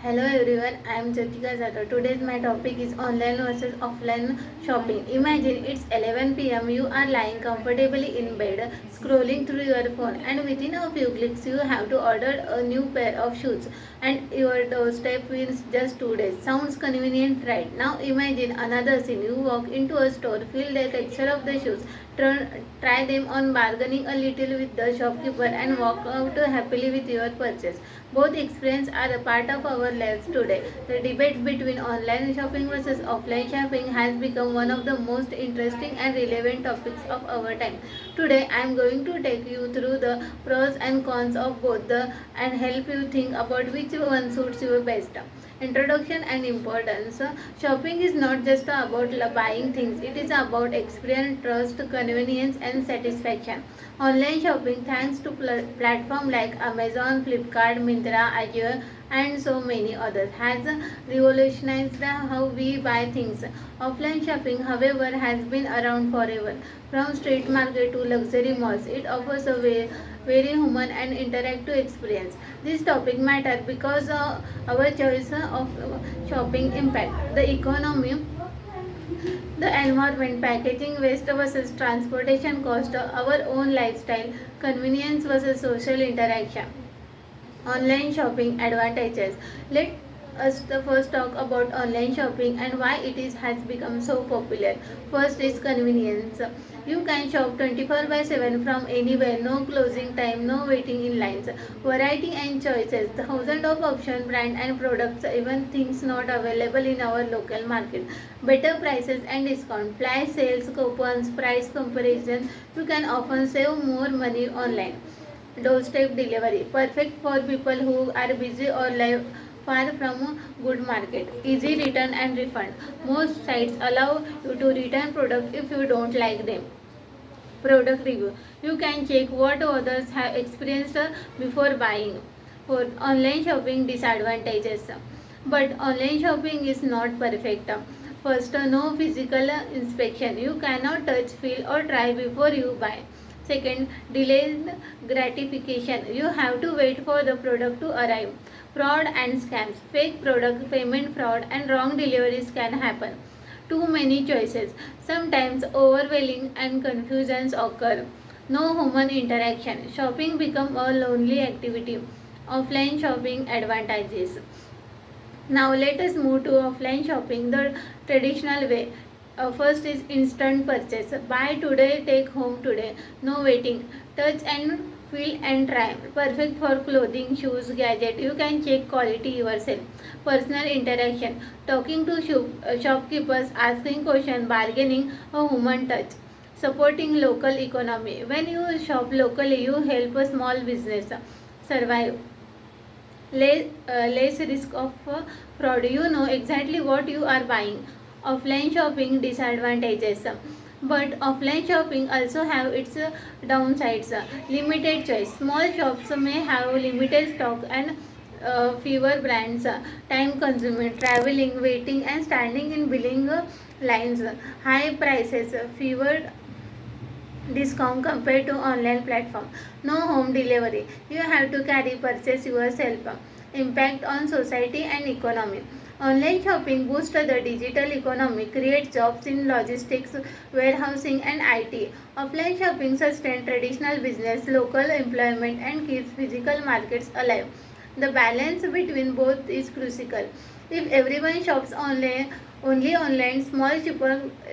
Hello everyone, I am Jatika Jadhav. Today's my topic is online versus offline shopping. Imagine it's 11 p.m. You are lying comfortably in bed, scrolling through your phone, and within a few clicks you have to order a new pair of shoes, and your doorstep in just 2 days. Sounds convenient, right? Now imagine another scene. You walk into a store, feel the texture of the shoes, try them on, bargaining a little with the shopkeeper, and walk out happily with your purchase. Both experiences are a part of our lives today. The debate between online shopping versus offline shopping has become one of the most interesting and relevant topics of our time. Today, I am going to take you through the pros and cons of both and help you think about which one suits you best. Introduction and importance. Shopping is not just about buying things, it is about experience, trust, convenience, and satisfaction. Online shopping, thanks to platforms like Amazon, Flipkart, Myntra, Azure, and so many others, has revolutionized how we buy things. Offline shopping, however, has been around forever. From street market to luxury malls, it offers a very human and interactive experience. This topic matters because our choice of shopping impact the economy, the environment, packaging waste versus transportation cost, our own lifestyle, convenience versus social interaction. Online shopping advantages. Let us first talk about online shopping and why has become so popular. First is convenience. You can shop 24 by 7 from anywhere, no closing time, no waiting in lines. Variety and choices. Thousands of options, brand and products, even things not available in our local market. Better prices and discount. Flash sales, coupons, price comparison. You can often save more money online. Doorstep delivery, perfect for people who are busy or live far from a good market. Easy return and refund. Most sites allow you to return product if you don't like them. Product review, you can check what others have experienced before buying. For online shopping disadvantages, but online shopping is not perfect. First, no physical inspection. You cannot touch, feel or try before you buy. Second, delayed gratification. You have to wait for the product to arrive. Fraud and scams. Fake product, payment fraud and wrong deliveries can happen. Too many choices. Sometimes overwhelming and confusions occur. No human interaction. Shopping become a lonely activity. Offline shopping advantages. Now let us move to offline shopping the traditional way. First is instant purchase. Buy today, take home today. No waiting. Touch and feel and try. Perfect for clothing, shoes, gadget. You can check quality yourself. Personal interaction. Talking to shopkeepers, asking questions, bargaining, a human touch. Supporting local economy. When you shop locally, you help a small business survive. Less risk of fraud. You know exactly what you are buying. Offline shopping disadvantages, but offline shopping also have its downsides. Limited choice. Small shops may have limited stock and fewer brands. Time consuming, traveling, waiting and standing in billing lines. High prices, fewer discount compared to online platform. No home delivery, you have to carry purchase yourself. Impact on society and economy. Online shopping boosts the digital economy, creates jobs in logistics, warehousing and IT. Offline shopping sustains traditional business, local employment and keeps physical markets alive. The balance between both is crucial. If everyone shops only online, small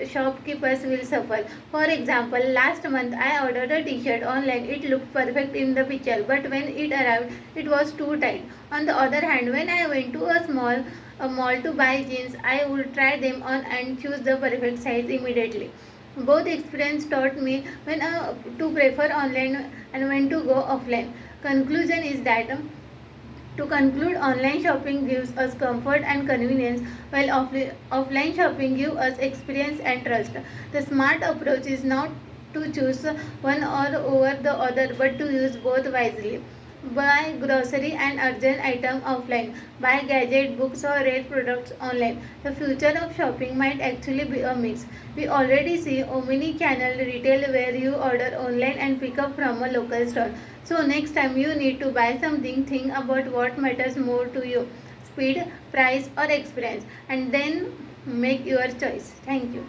shopkeepers will suffer. For example, last month I ordered a t-shirt online. It looked perfect in the picture, but when it arrived, it was too tight. On the other hand, when I went to a mall to buy jeans, I would try them on and choose the perfect size immediately. Both experience taught me when to prefer online and when to go offline. Conclusion is that to conclude, online shopping gives us comfort and convenience, while offline shopping gives us experience and trust. The smart approach is not to choose one or over the other, but to use both wisely. Buy grocery and urgent item offline. Buy gadget, books or rare products online. The future of shopping might actually be a mix. We already see omni-channel retail where you order online and pick up from a local store. So next time you need to buy something, think about what matters more to you. speed, price or experience, and then make your choice. Thank you.